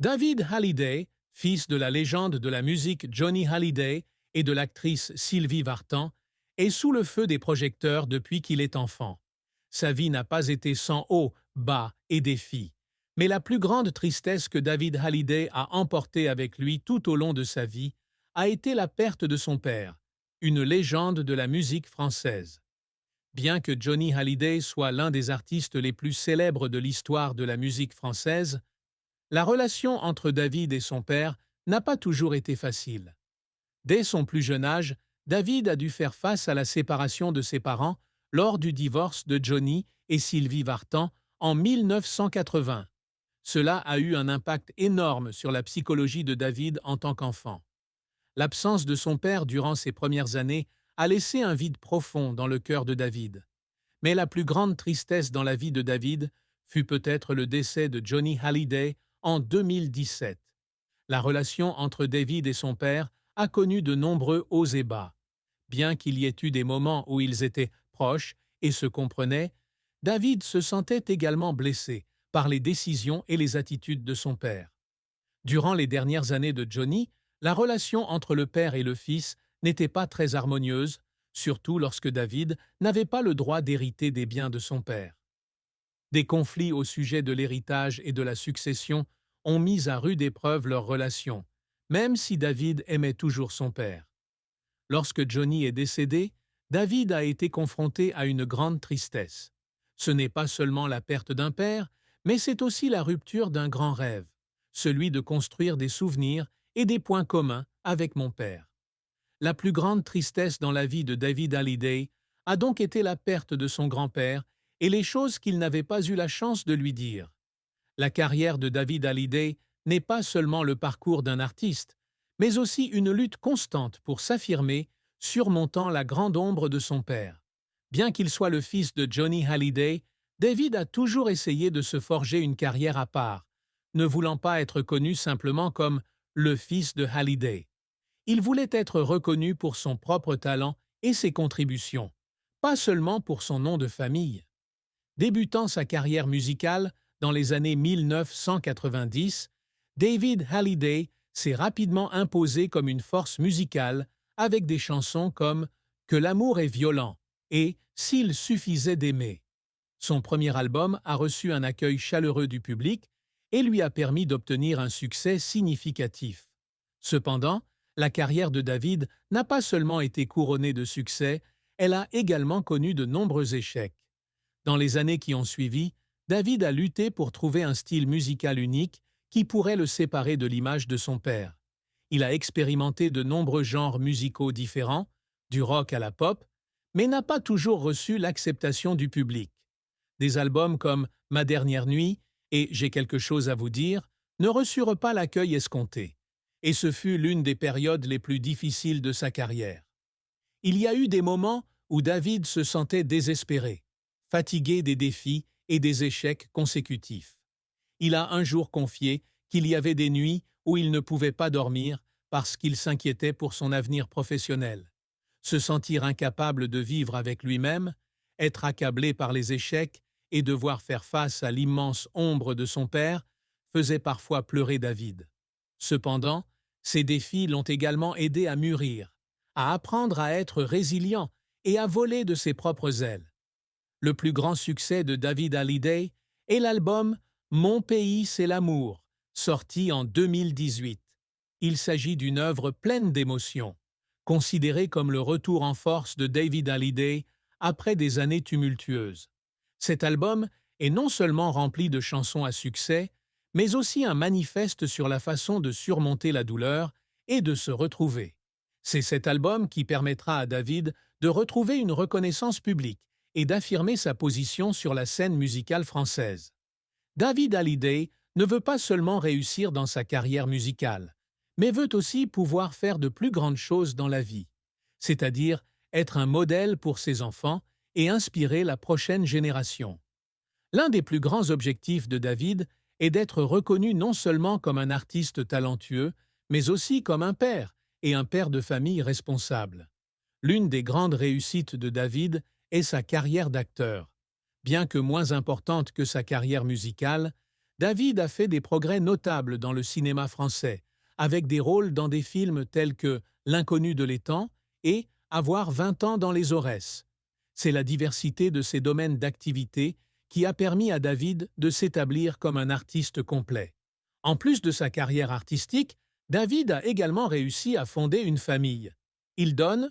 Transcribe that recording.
David Hallyday, fils de la légende de la musique Johnny Hallyday et de l'actrice Sylvie Vartan, est sous le feu des projecteurs depuis qu'il est enfant. Sa vie n'a pas été sans hauts, bas et défis. Mais la plus grande tristesse que David Hallyday a emportée avec lui tout au long de sa vie a été la perte de son père, une légende de la musique française. Bien que Johnny Hallyday soit l'un des artistes les plus célèbres de l'histoire de la musique française, la relation entre David et son père n'a pas toujours été facile. Dès son plus jeune âge, David a dû faire face à la séparation de ses parents lors du divorce de Johnny et Sylvie Vartan en 1980. Cela a eu un impact énorme sur la psychologie de David en tant qu'enfant. L'absence de son père durant ses premières années a laissé un vide profond dans le cœur de David. Mais la plus grande tristesse dans la vie de David fut peut-être le décès de Johnny Hallyday en 2017. La relation entre David et son père a connu de nombreux hauts et bas. Bien qu'il y ait eu des moments où ils étaient proches et se comprenaient, David se sentait également blessé par les décisions et les attitudes de son père. Durant les dernières années de Johnny, la relation entre le père et le fils n'était pas très harmonieuse, surtout lorsque David n'avait pas le droit d'hériter des biens de son père. Des conflits au sujet de l'héritage et de la succession ont mis à rude épreuve leur relation, même si David aimait toujours son père. Lorsque Johnny est décédé, David a été confronté à une grande tristesse. Ce n'est pas seulement la perte d'un père, mais c'est aussi la rupture d'un grand rêve, celui de construire des souvenirs et des points communs avec mon père. La plus grande tristesse dans la vie de David Hallyday a donc été la perte de son grand-père et les choses qu'il n'avait pas eu la chance de lui dire. La carrière de David Hallyday n'est pas seulement le parcours d'un artiste, mais aussi une lutte constante pour s'affirmer, surmontant la grande ombre de son père. Bien qu'il soit le fils de Johnny Hallyday, David a toujours essayé de se forger une carrière à part, ne voulant pas être connu simplement comme le fils de Hallyday. Il voulait être reconnu pour son propre talent et ses contributions, pas seulement pour son nom de famille. Débutant sa carrière musicale dans les années 1990, David Hallyday s'est rapidement imposé comme une force musicale avec des chansons comme « Que l'amour est violent » et « S'il suffisait d'aimer ». Son premier album a reçu un accueil chaleureux du public et lui a permis d'obtenir un succès significatif. Cependant, la carrière de David n'a pas seulement été couronnée de succès, elle a également connu de nombreux échecs. Dans les années qui ont suivi, David a lutté pour trouver un style musical unique qui pourrait le séparer de l'image de son père. Il a expérimenté de nombreux genres musicaux différents, du rock à la pop, mais n'a pas toujours reçu l'acceptation du public. Des albums comme Ma dernière nuit et J'ai quelque chose à vous dire ne reçurent pas l'accueil escompté, et ce fut l'une des périodes les plus difficiles de sa carrière. Il y a eu des moments où David se sentait désespéré, fatigué des défis et des échecs consécutifs. Il a un jour confié qu'il y avait des nuits où il ne pouvait pas dormir parce qu'il s'inquiétait pour son avenir professionnel. Se sentir incapable de vivre avec lui-même, être accablé par les échecs et devoir faire face à l'immense ombre de son père faisait parfois pleurer David. Cependant, ces défis l'ont également aidé à mûrir, à apprendre à être résilient et à voler de ses propres ailes. Le plus grand succès de David Hallyday est l'album Mon pays, c'est l'amour, sorti en 2018. Il s'agit d'une œuvre pleine d'émotions, considérée comme le retour en force de David Hallyday après des années tumultueuses. Cet album est non seulement rempli de chansons à succès, mais aussi un manifeste sur la façon de surmonter la douleur et de se retrouver. C'est cet album qui permettra à David de retrouver une reconnaissance publique et d'affirmer sa position sur la scène musicale française. David Hallyday ne veut pas seulement réussir dans sa carrière musicale, mais veut aussi pouvoir faire de plus grandes choses dans la vie, c'est-à-dire être un modèle pour ses enfants et inspirer la prochaine génération. L'un des plus grands objectifs de David est d'être reconnu non seulement comme un artiste talentueux, mais aussi comme un père et un père de famille responsable. L'une des grandes réussites de David est sa carrière d'acteur. Bien que moins importante que sa carrière musicale, David a fait des progrès notables dans le cinéma français, avec des rôles dans des films tels que L'inconnu de l'étang et Avoir 20 ans dans les Aurès. C'est la diversité de ses domaines d'activité qui a permis à David de s'établir comme un artiste complet. En plus de sa carrière artistique, David a également réussi à fonder une famille. Il donne